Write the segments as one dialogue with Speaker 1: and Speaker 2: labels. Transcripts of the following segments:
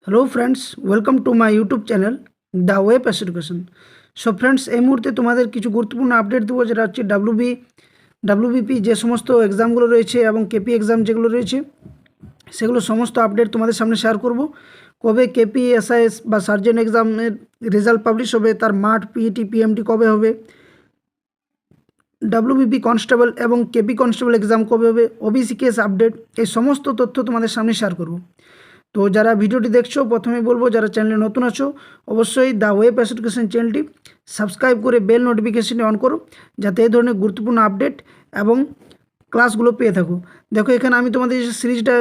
Speaker 1: Hello friends, welcome to my YouTube channel the web education. So friends, এই মুহূর্তে তোমাদের কিছু গুরুত্বপূর্ণ আপডেট দেবো, যেটা হচ্ছে ডাব্লিউবিপি যে সমস্ত এক্সামগুলো রয়েছে এবং কেপি এক্সাম যেগুলো রয়েছে সেগুলো সমস্ত আপডেট তোমাদের সামনে শেয়ার করব। কবে কেপি এসআইএস বা সার্জেন্ট এক্সামের রেজাল্ট পাবলিশ হবে, তার মাঠ পিইটি পিএমটি কবে হবে, ডাব্লিউবিপি কনস্টেবল এবং কেপি কনস্টেবল এক্সাম কবে হবে, ওবিসি কেস আপডেট, এই সমস্ত তথ্য তোমাদের সামনে শেয়ার করব। তো যারা ভিডিওটি দেখছো, প্রথমে বলবো যারা চ্যানেলে নতুন আছো অবশ্যই দ্য ওয়েব এডুকেশন চ্যানেলটি সাবস্ক্রাইব করে বেল নোটিফিকেশনটি অন করো, যাতে এই ধরনের গুরুত্বপূর্ণ আপডেট এবং ক্লাসগুলো পেয়ে থাকো। দেখো এখানে আমি তোমাদের যে সিরিজটা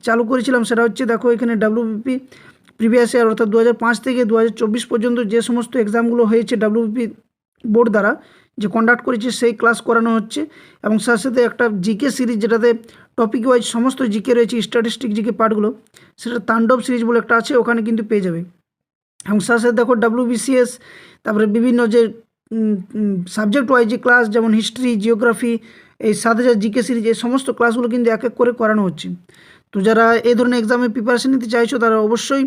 Speaker 1: চালু করেছিলাম সেটা হচ্ছে, দেখো এখানে ডাব্লিউবিপি প্রিভিয়াস ইয়ার অর্থাৎ 2005 থেকে 2024 পর্যন্ত যে সমস্ত এক্সামগুলো হয়েছে ডাব্লিউবিপি বোর্ড দ্বারা যে কন্ডাক্ট করেছে সেই ক্লাস করানো হচ্ছে, এবং সাথে সাথে একটা জিকে সিরিজ যেটাতে টপিক ওয়াইজ সমস্ত জিকে রয়েছে, স্ট্যাটিস্টিক জিকে পার্টগুলো, সেটা তাণ্ডব সিরিজ বলে একটা আছে, ওখানে কিন্তু পেয়ে যাবে। এবং সাথে সাথে দেখো ডাব্লিউবিসিএস, তারপরে বিভিন্ন যে সাবজেক্ট ওয়াইজ যে ক্লাস, যেমন হিস্ট্রি, জিওগ্রাফি, এই 7000 জিকে সিরিজ, এই সমস্ত ক্লাসগুলো কিন্তু এক এক করে করানো হচ্ছে। তো যারা এই ধরনের এক্সামের প্রিপারেশন নিতে চাইছো তারা অবশ্যই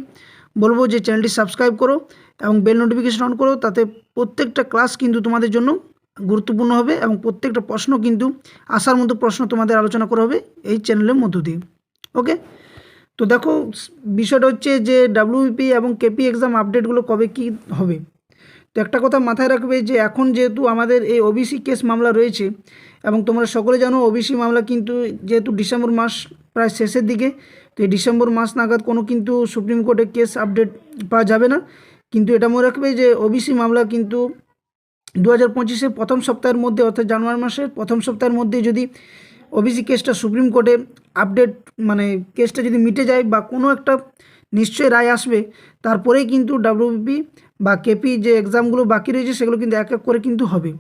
Speaker 1: বলবো যে চ্যানেলটি সাবস্ক্রাইব করো এবং বেল নোটিফিকেশন অন করো, তাতে প্রত্যেকটা ক্লাস কিন্তু তোমাদের জন্য গুরুত্বপূর্ণ হবে এবং প্রত্যেকটা প্রশ্ন কিন্তু আসার মতো প্রশ্ন তোমাদের আলোচনা করা হবে এই চ্যানেলের মধ্য দিয়ে। ওকে, তো দেখো বিষয়টা হচ্ছে যে ডাব্লিউবিপি এবং কেপি এক্সাম আপডেটগুলো কবে কি হবে। তো একটা কথা মাথায় রাখবে যে এখন যেহেতু আমাদের এই ওবিসি কেস মামলা রয়েছে, এবং তোমরা সকলে জানো ওবিসি মামলা কিন্তু যেহেতু ডিসেম্বর মাস প্রায় শেষের দিকে, তো এই ডিসেম্বর মাস নাগাদ কোনো কিন্তু সুপ্রিম কোর্টে কেস আপডেট পাওয়া যাবে না। কিন্তু এটা মনে রাখবে যে ওবিসি মামলা কিন্তু 2025-এর প্রথম সপ্তাহের মধ্যে, অর্থাৎ জানুয়ারি মাসের প্রথম সপ্তাহের মধ্যে যদি ওবিসি কেসটা সুপ্রিম কোর্টে আপডেট মানে কেসটা যদি মিটে যায় বা কোনো একটা নিশ্চয়ই রায় আসবে, তারপরেই কিন্তু ডাব্লিউবিপি বা কেপি যে এক্সামগুলো বাকি রয়েছে সেগুলো কিন্তু এক এক করে কিন্তু হবে।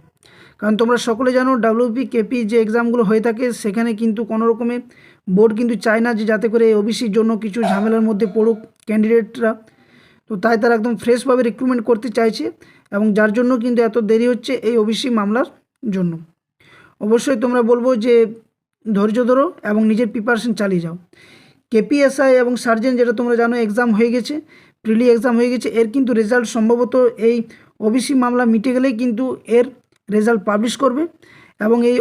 Speaker 1: কারণ তোমরা সকলে জানো ডাব্লিউবিপি কেপি যে এক্সামগুলো হয়ে থাকে সেখানে কিন্তু কোনো রকমের বোর্ড কিন্তু চায় না যে যাতে করে ওবিসির জন্য কিছু ঝামেলার মধ্যে পড়ুক ক্যান্ডিডেটরা। তো তাই তারা একদম ফ্রেশভাবে রিক্রুটমেন্ট করতে চাইছে, এবং যার জন্য কিন্তু এত দেরি হচ্ছে এই ওবিসি মামলার জন্য। অবশ্যই তোমরা বলবো যে ধৈর্য ধরো এবং নিজের প্রিপারেশন চালিয়ে যাও। কেপিএসআই এবং সার্জেন্ট যেটা তোমরা জানো এক্সাম হয়ে গেছে, প্রিলি এক্সাম হয়ে গেছে, এর কিন্তু রেজাল্ট সম্ভবত এই ওবিসি মামলা মিটে গেলেই কিন্তু এর রেজাল্ট পাবলিশ করবে। এবং এই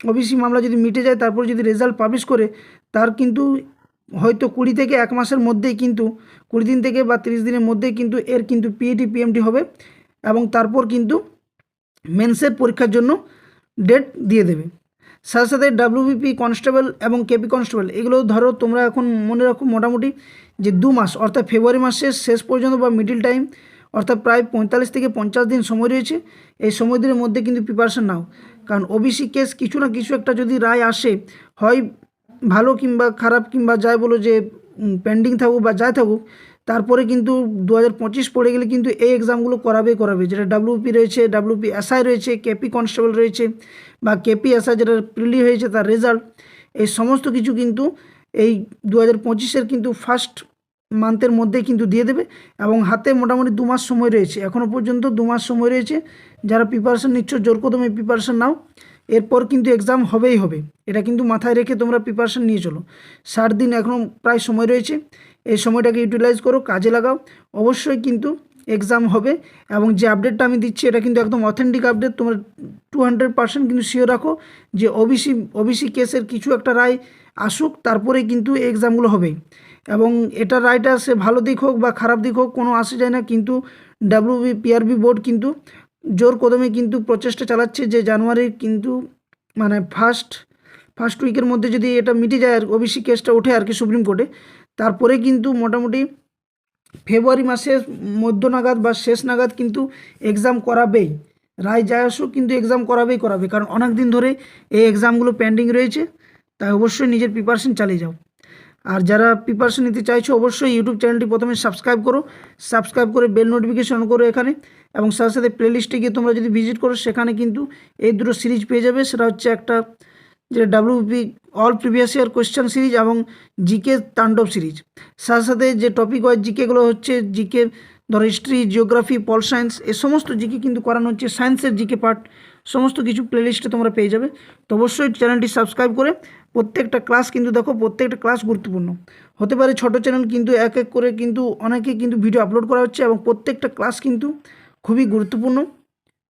Speaker 1: ওবিসি মামলা যদি মিটে যায়, তারপর যদি রেজাল্ট পাবলিশ করে, তার কিন্তু হয়তো 20 থেকে 1 মাসের মধ্যেই কিন্তু 20 দিন থেকে বা 30 দিনের মধ্যেই কিন্তু এর কিন্তু পিইটি পিএমটি হবে, এবং তারপর কিন্তু মেন্সের পরীক্ষার জন্য ডেট দিয়ে দেবে। সাথে সাথে ডাব্লিউবিপি কনস্টেবল এবং কেপি কনস্টেবল এগুলো ধরো তোমরা এখন মনে রাখো মোটামুটি যে 2 মাস অর্থাৎ ফেব্রুয়ারি মাসের শেষ পর্যন্ত বা মিডিল টাইম, অর্থাৎ প্রায় 45 থেকে 50 দিন সময় রয়েছে। এই সময় দিনের মধ্যে কিন্তু প্রিপারেশন নাও, কারণ ওবিসি কেস কিছু না কিছু একটা যদি রায় আসে, হয় ভালো কিংবা খারাপ কিংবা যাই বলো যে পেন্ডিং থাকুক বা যাই থাকুক, তারপরে কিন্তু 2025 পড়ে গেলে কিন্তু এই এক্সামগুলো করাবে, যেটা ডাব্লিউপি রয়েছে, ডাব্লিউপি এসআই রয়েছে, কেপি কনস্টেবল রয়েছে, বা কেপি এসআই যেটা প্রিলি হয়েছে তার রেজাল্ট, এই সমস্ত কিছু কিন্তু এই 2025-এর কিন্তু ফার্স্ট মান্থের মধ্যে কিন্তু দিয়ে দেবে। এবং হাতে মোটামুটি 2 মাস সময় রয়েছে, এখনও পর্যন্ত 2 মাস সময় রয়েছে। যারা প্রিপারেশন নিচ্ছ জোর কদমে প্রিপারেশন নাও, এরপর কিন্তু এক্সাম হবেই হবে, এটা কিন্তু মাথায় রেখে তোমরা প্রিপারেশন নিয়ে চলো। 60 দিন এখনও প্রায় সময় রয়েছে, এই সময়টাকে ইউটিলাইজ করো, কাজে লাগাও, অবশ্যই কিন্তু এক্সাম হবে। এবং যে আপডেটটা আমি দিচ্ছি এটা কিন্তু একদম অথেন্টিক আপডেট, তোমরা 200% কিন্তু শিওর রাখো যে ওবিসি কেসের কিছু একটা রায় আসুক, তারপরে কিন্তু এই এক্সামগুলো হবেই। এবং এটা রায়টা সে ভালো দিক হোক বা খারাপ দিক হোক কোনো আসে যায় না, কিন্তু পিআরবি বোর্ড কিন্তু জোর কদমে কিন্তু প্রচেষ্টা চালাচ্ছে যে জানুয়ারির কিন্তু মানে ফার্স্ট উইকের মধ্যে যদি এটা মিটে যায় আর ওবিসি কেসটা ওঠে আর কি সুপ্রিম কোর্টে, তারপরে কিন্তু মোটামুটি ফেব্রুয়ারি মাসের মধ্য নাগাদ বা শেষ নাগাদ কিন্তু এক্সাম করাবেই। রায় যায় আসুক কিন্তু এক্সাম করাবে, কারণ অনেক দিন ধরে এই এক্সামগুলো পেন্ডিং রয়েছে। তাই অবশ্যই নিজের প্রিপারেশন চালিয়ে যাও। আর যারা প্রিপারেশন নিতে চাইছো অবশ্যই ইউটিউব চ্যানেলটি প্রথমে সাবস্ক্রাইব করো, সাবস্ক্রাইব করে বেল নোটিফিকেশন অন করো এখানে, এবং সাথে সাথে প্লেলিস্টে গিয়ে তোমরা যদি ভিজিট করো সেখানে কিন্তু এই দুটো সিরিজ পেয়ে যাবে। সেটা হচ্ছে একটা যেটা WP all previous year question series এবং জিকে তাণ্ডব সিরিজ। সাথে সাথে যে টপিক ওয়াইজ জিকেগুলো হচ্ছে জিকে ধরো হিস্ট্রি, জিওগ্রাফি, পল সায়েন্স, এই সমস্ত জিকে কিন্তু করানো হচ্ছে, সায়েন্সের জিকে পার্ট, সমস্ত কিছু প্লেলিস্টে তোমরা পেয়ে যাবে। তো অবশ্যই চ্যানেলটি সাবস্ক্রাইব করে প্রত্যেকটা ক্লাস কিন্তু দেখো, প্রত্যেকটা ক্লাস গুরুত্বপূর্ণ। হতে পারে ছোটো চ্যানেল, কিন্তু এক এক করে কিন্তু অনেকে কিন্তু ভিডিও আপলোড করা হচ্ছে এবং প্রত্যেকটা ক্লাস কিন্তু খুবই গুরুত্বপূর্ণ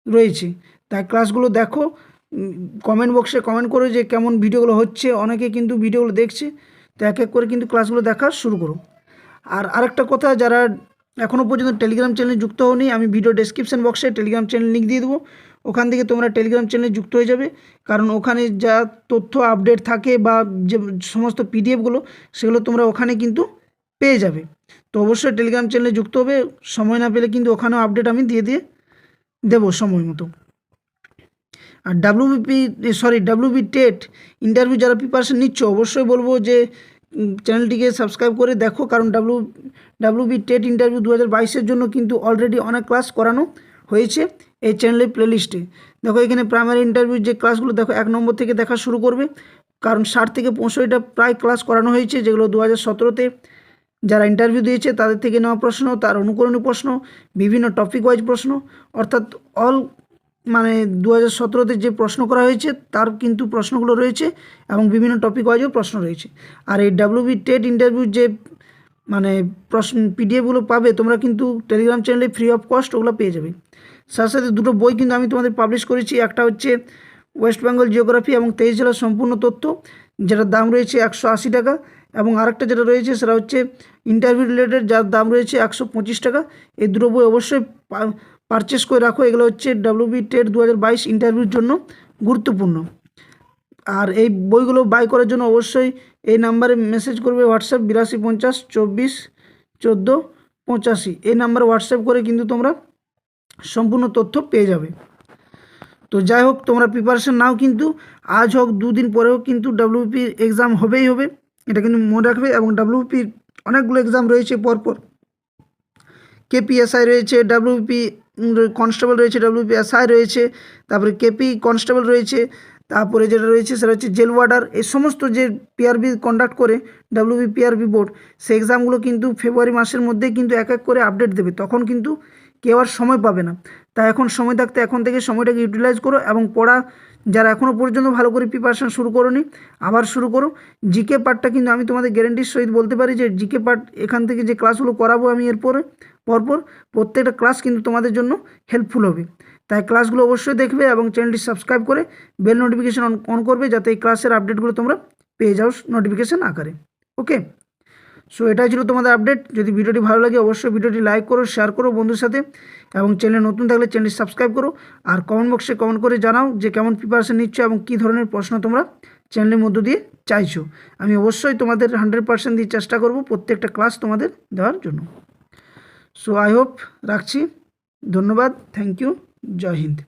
Speaker 1: রয়েছে। তাই ক্লাসগুলো দেখো, কমেন্ট বক্সে কমেন্ট করো যে কেমন ভিডিওগুলো হচ্ছে। অনেকে কিন্তু ভিডিওগুলো দেখছে, তো এক এক করে কিন্তু ক্লাসগুলো দেখা শুরু করো। আর আরেকটা কথা, যারা এখনও পর্যন্ত টেলিগ্রাম চ্যানেলে যুক্ত হওনি, আমি ভিডিও ডেসক্রিপশন বক্সে টেলিগ্রাম চ্যানেল লিঙ্ক দিয়ে দেবো। ওখান থেকে তোমরা টেলিগ্রাম চ্যানেলে যুক্ত হয়ে যাবে, কারণ ওখানে যা তথ্য আপডেট থাকে বা যে সমস্ত পিডিএফগুলো, সেগুলো তোমরা ওখানে কিন্তু পেয়ে যাবে। তো অবশ্যই টেলিগ্রাম চ্যানেলে যুক্ত হবে। সময় না পেলে কিন্তু ওখানেও আপডেট আমি দিয়ে দেবো সময় মতো। আর ডাব্লিউবি টেট ইন্টারভিউ যারা প্রিপারেশন নিচ্ছ, অবশ্যই বলবো যে চ্যানেলটিকে সাবস্ক্রাইব করে দেখো, কারণ ডাব্লিউবি টেট ইন্টারভিউ 2022-এর জন্য কিন্তু অলরেডি অনেক ক্লাস করানো হয়েছে এই চ্যানেলের প্লেলিস্টে। দেখো এখানে প্রাইমারি ইন্টারভিউ যে ক্লাসগুলো দেখো 1 নম্বর থেকে দেখা শুরু করবে, কারণ 60 থেকে 65টা প্রায় ক্লাস করানো হয়েছে, যেগুলো 2017-তে যারা ইন্টারভিউ দিয়েছে তাদের থেকে নেওয়া প্রশ্ন, তার অনুকরণী প্রশ্ন, বিভিন্ন টপিক ওয়াইজ প্রশ্ন, অর্থাৎ মানে 2017-তে যে প্রশ্ন করা হয়েছে তার কিন্তু প্রশ্নগুলো রয়েছে এবং বিভিন্ন টপিক ওয়াইজও প্রশ্ন রয়েছে। আর এই ডাব্লিউবি টেট ইন্টারভিউ যে মানে প্রশ্ন পিডিএফগুলো পাবে তোমরা কিন্তু টেলিগ্রাম চ্যানেলে ফ্রি অফ কস্ট ওগুলো পেয়ে যাবে। সাথে সাথে দুটো বই কিন্তু আমি তোমাদের পাবলিশ করেছি। একটা হচ্ছে ওয়েস্ট বেঙ্গল জিওগ্রাফি এবং 23 জেলার সম্পূর্ণ তথ্য, যেটার দাম রয়েছে 180 টাকা, এবং আরেকটা যেটা রয়েছে সেটা হচ্ছে ইন্টারভিউ রিলেটেড, যার দাম রয়েছে 125 টাকা। এই দুটো বই অবশ্যই পারচেস করে রাখো। এগুলো হচ্ছে ডাব্লিউবি টেট 2022 ইন্টারভিউর জন্য গুরুত্বপূর্ণ। আর এই বইগুলো বাই করার জন্য অবশ্যই এই নাম্বারে মেসেজ করবে, হোয়াটসঅ্যাপ 8250 24 14 85, এই নাম্বারে হোয়াটসঅ্যাপ করে কিন্তু তোমরা সম্পূর্ণ তথ্য পেয়ে যাবে। তো যাই হোক, তোমরা প্রিপারেশন নাও, কিন্তু আজ হোক 2 দিন পরেও কিন্তু ডাব্লিউপি এক্সাম হবেই হবে, এটা কিন্তু মনে রাখবে। এবং ডাব্লিউপির অনেকগুলো এক্সাম রয়েছে পরপর, কেপিএসআই রয়েছে, ডাব্লিউপি কনস্টেবল রয়েছে, ডাব্লিউপি এসআই রয়েছে, তারপরে কেপি কনস্টেবল রয়েছে, তারপরে যেটা রয়েছে সেটা হচ্ছে জেল ওয়ার্ডার। এই সমস্ত যে পিআরবি কন্ডাক্ট করে ডাব্লিউবি পিআরবি বোর্ড, সেই এক্সামগুলো কিন্তু ফেব্রুয়ারি মাসের মধ্যেই কিন্তু এক এক করে আপডেট দেবে, তখন কিন্তু কেউ আর সময় পাবে না। তাই এখন সময় থাকতে এখন থেকে সময়টাকে ইউটিলাইজ করো এবং পড়া, যারা এখনও পর্যন্ত ভালো করে প্রিপারেশন শুরু করোনি আবার শুরু করো। জিকে পার্টটা কিন্তু আমি তোমাদের গ্যারেন্টির সহিত বলতে পারি যে জিকে পার্ট এখান থেকে যে ক্লাসগুলো করাবো আমি এরপরে পরপর প্রত্যেকটা ক্লাস কিন্তু তোমাদের জন্য হেল্পফুল হবে। তাই ক্লাসগুলো অবশ্যই দেখবে এবং চ্যানেলটি সাবস্ক্রাইব করে বেল নোটিফিকেশান অন করবে, যাতে এই ক্লাসের আপডেটগুলো তোমরা পেয়ে যাও নোটিফিকেশান আকারে। ওকে, সো এটাই ছিল তোমাদের আপডেট। যদি ভিডিওটি ভালো লাগে অবশ্যই ভিডিওটি লাইক করো, শেয়ার করো বন্ধুর সাথে, এবং চ্যানেলে নতুন থাকলে চ্যানেলটি সাবস্ক্রাইব করো। আর কমেন্ট বক্সে কমেন্ট করে জানাও যে কেমন প্রিপারেশন নিচ্ছ এবং কী ধরনের প্রশ্ন তোমরা চ্যানেলের মধ্য দিয়ে চাইছো। আমি অবশ্যই তোমাদের 100% দিয়ে চেষ্টা করব প্রত্যেকটা ক্লাস তোমাদের দেওয়ার জন্য। সো আই হোপ, রাখছি। ধন্যবাদ, থ্যাংক ইউ, জয় হিন্দ।